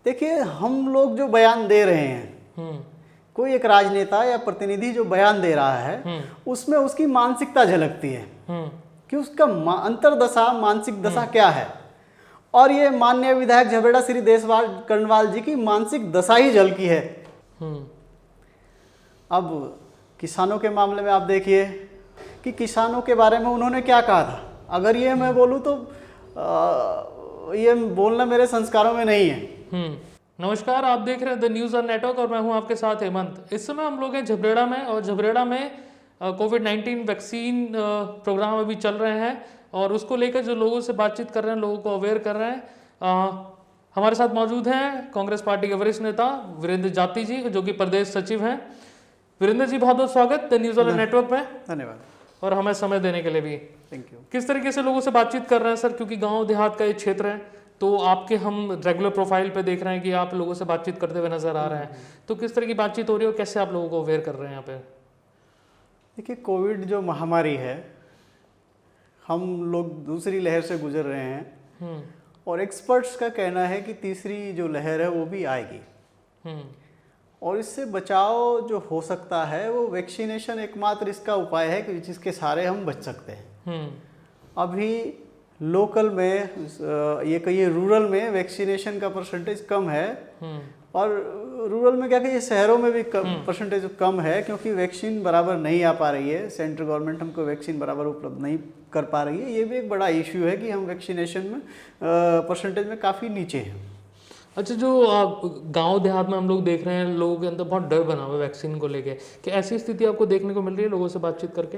देखिए, हम लोग जो बयान दे रहे हैं, कोई एक राजनेता या प्रतिनिधि जो बयान दे रहा है, उसमें उसकी मानसिकता झलकती है कि उसका अंतर्दशा, मानसिक दशा क्या है। और ये माननीय विधायक झबरेड़ा श्री देशवाल कर्णवाल जी की मानसिक दशा ही झलकी है। अब किसानों के मामले में आप देखिए कि किसानों के बारे में उन्होंने क्या कहा था। अगर ये मैं बोलूँ तो ये बोलना मेरे संस्कारों में नहीं है। नमस्कार, आप देख रहे हैं द न्यूज़ ऑन नेटवर्क और मैं हूं आपके साथ हेमंत। इस समय हम लोग हैं झबरेड़ा में और झबरेड़ा में कोविड-19 वैक्सीन प्रोग्राम अभी चल रहे हैं और उसको लेकर जो लोगों से बातचीत कर रहे हैं, लोगों को अवेयर कर रहे हैं। हमारे साथ मौजूद हैं कांग्रेस पार्टी के वरिष्ठ नेता वीरेंद्र जाती जी, जो कि प्रदेश सचिव हैं। वीरेंद्र जी, बहुत बहुत स्वागत द न्यूज़ ऑन नेटवर्क में। धन्यवाद और हमें समय देने के लिए भी थैंक यू। किस तरीके से लोगों से बातचीत कर रहे हैं सर, क्योंकि गांव देहात का ये क्षेत्र है, तो आपके हम रेगुलर प्रोफाइल पे देख रहे हैं कि आप लोगों से बातचीत करते हुए नजर आ रहे हैं, तो किस तरह की बातचीत हो रही है और कैसे आप लोगों को अवेयर कर रहे हैं यहाँ पे? देखिए, कोविड जो महामारी है, हम लोग दूसरी लहर से गुजर रहे हैं और एक्सपर्ट्स का कहना है कि तीसरी जो लहर है वो भी आएगी और इससे बचाव जो हो सकता है वो वैक्सीनेशन एकमात्र इसका उपाय है कि जिसके सहारे हम बच सकते हैं। अभी लोकल में ये कहिए रूरल में वैक्सीनेशन का परसेंटेज कम है और रूरल में क्या कहिए शहरों में भी परसेंटेज कम है, क्योंकि वैक्सीन बराबर नहीं आ पा रही है। सेंट्रल गवर्नमेंट हमको वैक्सीन बराबर उपलब्ध नहीं कर पा रही है। ये भी एक बड़ा इश्यू है कि हम वैक्सीनेशन में परसेंटेज में काफ़ी नीचे हैं। अच्छा, जो गांव देहात में हम लोग देख रहे हैं, लोगों के अंदर बहुत डर बना हुआ है वैक्सीन को लेके, कि ऐसी स्थिति आपको देखने को मिल रही है लोगों से बातचीत करके?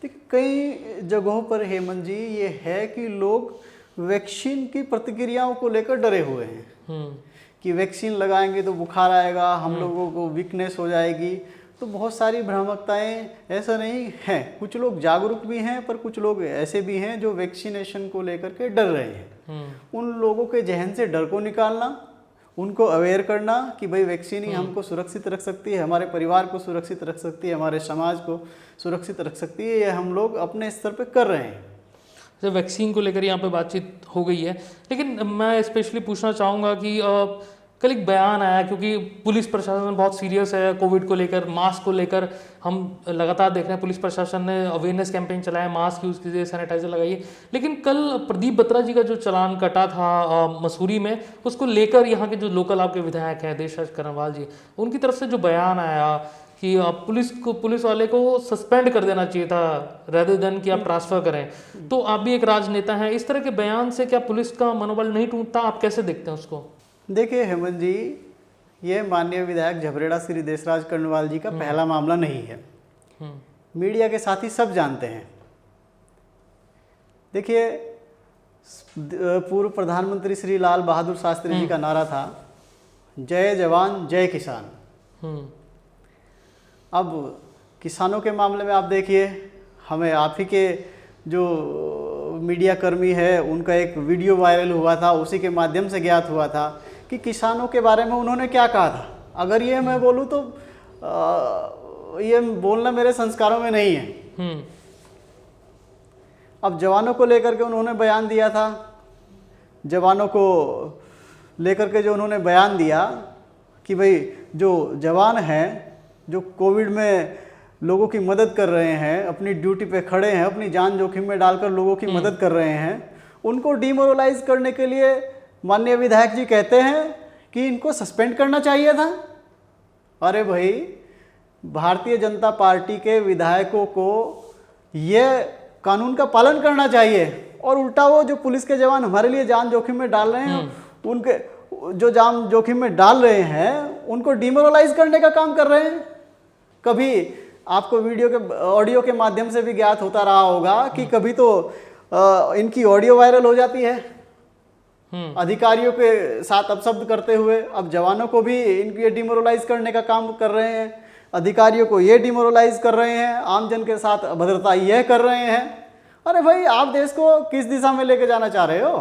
देखिए, कई जगहों पर हेमंत जी ये है कि लोग वैक्सीन की प्रतिक्रियाओं को लेकर डरे हुए हैं कि वैक्सीन लगाएंगे तो बुखार आएगा, हम लोगों को वीकनेस हो जाएगी। तो बहुत सारी भ्रामकताएं, ऐसा नहीं है। कुछ लोग जागरूक भी हैं पर कुछ लोग ऐसे भी हैं जो वैक्सीनेशन को लेकर के डर रहे हैं। उन लोगों के जहन से डर को निकालना, उनको अवेयर करना कि भाई वैक्सीन ही हमको सुरक्षित रख सकती है, हमारे परिवार को सुरक्षित रख सकती है, हमारे समाज को सुरक्षित रख सकती है, ये हम लोग अपने स्तर पे कर रहे हैं। जब वैक्सीन को लेकर यहाँ पे बातचीत हो गई है, लेकिन मैं स्पेशली पूछना चाहूँगा कि कल एक बयान आया, क्योंकि पुलिस प्रशासन बहुत सीरियस है कोविड को लेकर, मास्क को लेकर हम लगातार देख रहे हैं। पुलिस प्रशासन ने अवेयरनेस कैंपेन चलाया, मास्क यूज़ कीजिए, सैनिटाइजर लगाइए। लेकिन कल प्रदीप बत्रा जी का जो चालान कटा था मसूरी में, उसको लेकर यहाँ के जो लोकल आपके विधायक हैं देशराज कर्णवाल जी, उनकी तरफ से जो बयान आया कि पुलिस वाले को सस्पेंड कर देना चाहिए था रेदर देन कि आप ट्रांसफ़र करें। तो आप भी एक राजनेता हैं, इस तरह के बयान से क्या पुलिस का मनोबल नहीं टूटता? आप कैसे देखते हैं उसको? देखिए हेमंत जी, ये माननीय विधायक झबरेड़ा श्री देशराज कर्णवाल जी का पहला मामला नहीं है। मीडिया के साथी सब जानते हैं। देखिए, पूर्व प्रधानमंत्री श्री लाल बहादुर शास्त्री जी का नारा था, जय जवान जय किसान। अब किसानों के मामले में आप देखिए, हमें आप ही के जो मीडिया कर्मी है उनका एक वीडियो वायरल हुआ था, उसी के माध्यम से ज्ञात हुआ था कि किसानों के बारे में उन्होंने क्या कहा था। अगर ये मैं बोलूँ तो ये बोलना मेरे संस्कारों में नहीं है। अब जवानों को लेकर के उन्होंने बयान दिया था, जवानों को लेकर के जो उन्होंने बयान दिया कि भाई जो जवान हैं, जो कोविड में लोगों की मदद कर रहे हैं, अपनी ड्यूटी पे खड़े हैं, अपनी जान जोखिम में डालकर लोगों की मदद कर रहे हैं, उनको डिमोरलाइज करने के लिए माननीय विधायक जी कहते हैं कि इनको सस्पेंड करना चाहिए था। अरे भाई, भारतीय जनता पार्टी के विधायकों को ये कानून का पालन करना चाहिए और उल्टा वो जो पुलिस के जवान हमारे लिए जान जोखिम में डाल रहे हैं, उनके जो जान जोखिम में डाल रहे हैं उनको डिमोरलाइज करने का काम कर रहे हैं। कभी आपको वीडियो के ऑडियो के माध्यम से भी ज्ञात होता रहा होगा कि कभी तो इनकी ऑडियो वायरल हो जाती है अधिकारियों के साथ अपशब्द करते हुए। अब जवानों को भी इनकी डिमोरलाइज करने का काम कर रहे हैं, अधिकारियों को ये डिमोरलाइज कर रहे हैं, आमजन के साथ अभद्रता यह कर रहे हैं। अरे भाई, आप देश को किस दिशा में लेके जाना चाह रहे हो?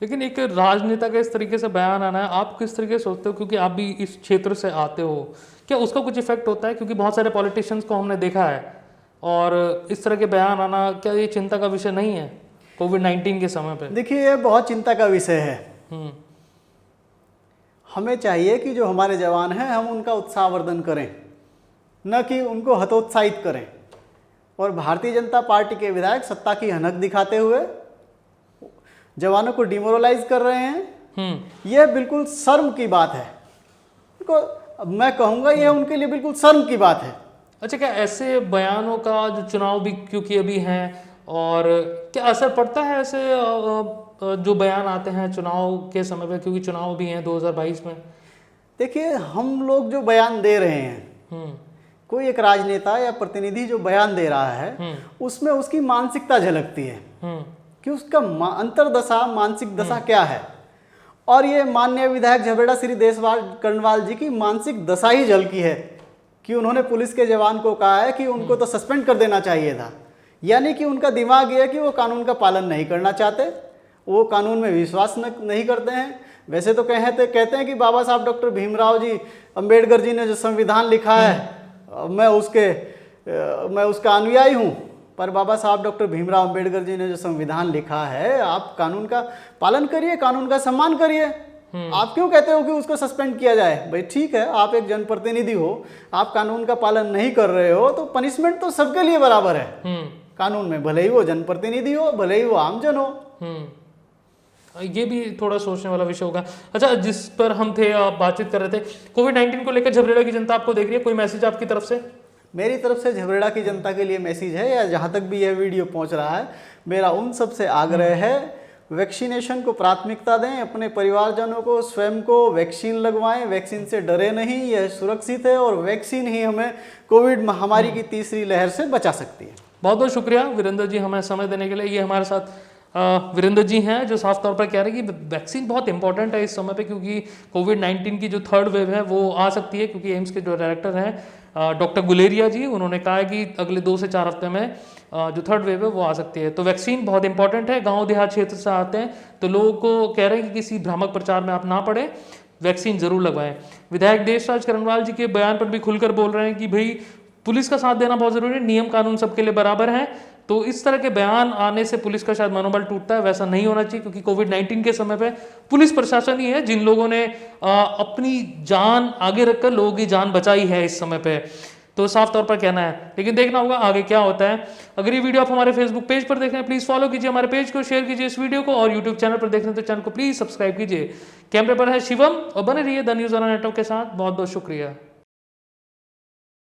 लेकिन एक राजनेता का इस तरीके से बयान आना है, आप किस तरीके से सोचते हो, क्योंकि आप भी इस क्षेत्र से आते हो, क्या उसका कुछ इफेक्ट होता है? क्योंकि बहुत सारे पॉलिटिशियंस को हमने देखा है और इस तरह के बयान आना, क्या ये चिंता का विषय नहीं है कोविड-19 के समय पे? देखिए, ये बहुत चिंता का विषय है। हमें चाहिए कि जो हमारे जवान हैं हम उनका उत्साहवर्धन करें, न कि उनको हतोत्साहित करें। और भारतीय जनता पार्टी के विधायक सत्ता की हनक दिखाते हुए जवानों को डिमोरलाइज कर रहे हैं। यह बिल्कुल शर्म की बात है। मैं कहूँगा यह उनके लिए बिल्कुल शर्म की बात है। अच्छा, क्या ऐसे बयानों का जो चुनाव भी क्योंकि अभी हैं, और क्या असर पड़ता है ऐसे जो बयान आते हैं चुनाव के समय पे, क्योंकि चुनाव भी हैं 2022 में? देखिए, हम लोग जो बयान दे रहे हैं, कोई एक राजनेता या प्रतिनिधि जो बयान दे रहा है, उसमें उसकी मानसिकता झलकती है कि उसका अंतर्दशा, मानसिक दशा क्या है। और ये माननीय विधायक झबरेड़ा श्री देशवाल कर्णवाल जी की मानसिक दशा ही झलकी है कि उन्होंने पुलिस के जवान को कहा है कि उनको तो सस्पेंड कर देना चाहिए था। यानी कि उनका दिमाग ये है कि वो कानून का पालन नहीं करना चाहते, वो कानून में विश्वास नहीं करते हैं। वैसे तो कहते हैं कि बाबा साहब डॉक्टर भीमराव जी अंबेडकर जी ने जो संविधान लिखा है मैं उसका अनुयायी हूँ, पर बाबा साहब डॉक्टर भीमराव अंबेडकर जी ने जो संविधान लिखा है, आप कानून का पालन करिए, कानून का सम्मान करिए। आप क्यों कहते हो कि उसको सस्पेंड किया जाए? भाई ठीक है, आप एक जनप्रतिनिधि हो, आप कानून का पालन नहीं कर रहे हो तो पनिशमेंट तो सबके लिए बराबर है कानून में, भले ही वो जनप्रतिनिधि हो, भले ही वो आमजन हो। ये भी थोड़ा सोचने वाला विषय होगा। अच्छा, जिस पर हम थे बातचीत कर रहे थे, कोविड-19 को लेकर झबरेड़ा की जनता आपको देख रही है, कोई मैसेज आपकी तरफ से? मेरी तरफ से झबरेड़ा की जनता के लिए मैसेज है, या जहाँ तक भी यह वीडियो पहुँच रहा है, मेरा उन सबसे आग्रह है, वैक्सीनेशन को प्राथमिकता दें, अपने परिवारजनों को, स्वयं को वैक्सीन लगवाएं। वैक्सीन से डरे नहीं, यह सुरक्षित है और वैक्सीन ही हमें कोविड महामारी की तीसरी लहर से बचा सकती है। बहुत बहुत शुक्रिया वीरेंद्र जी हमें समय देने के लिए। ये हमारे साथ वीरेंद्र जी हैं जो साफ तौर पर कह रहे हैं कि वैक्सीन बहुत इंपॉर्टेंट है इस समय पे, क्योंकि कोविड-19 की जो थर्ड वेव है वो आ सकती है। क्योंकि एम्स के जो डायरेक्टर हैं डॉक्टर गुलेरिया जी, उन्होंने कहा है कि अगले 2 से 4 हफ्ते में जो थर्ड वेव है वो आ सकती है। तो वैक्सीन बहुत इंपॉर्टेंट है। गाँव देहात क्षेत्र से आते हैं तो लोगों को कह रहे हैं कि किसी भ्रामक प्रचार में आप ना पड़े, वैक्सीन जरूर लगवाएं। विधायक देशराज कर्णवाल जी के बयान पर भी खुलकर बोल रहे हैं कि भाई पुलिस का साथ देना बहुत जरूरी है, नियम कानून सबके लिए बराबर है। तो इस तरह के बयान आने से पुलिस का शायद मनोबल टूटता है, वैसा नहीं होना चाहिए। क्योंकि कोविड-19 के समय पे पुलिस प्रशासन ही है जिन लोगों ने अपनी जान आगे रखकर लोगों की जान बचाई है इस समय पे। तो साफ तौर पर कहना है, लेकिन देखना होगा आगे क्या होता है। अगर ये वीडियो आप हमारे फेसबुक पेज पर देख रहे हैं, प्लीज फॉलो कीजिए हमारे पेज को, शेयर कीजिए इस वीडियो को, और यूट्यूब चैनल पर देख रहे हैं तो चैनल को प्लीज सब्सक्राइब कीजिए। कैमरे पर है शिवम और बने रहिए द न्यूज़ ऑन नेटवर्क के साथ। बहुत बहुत शुक्रिया।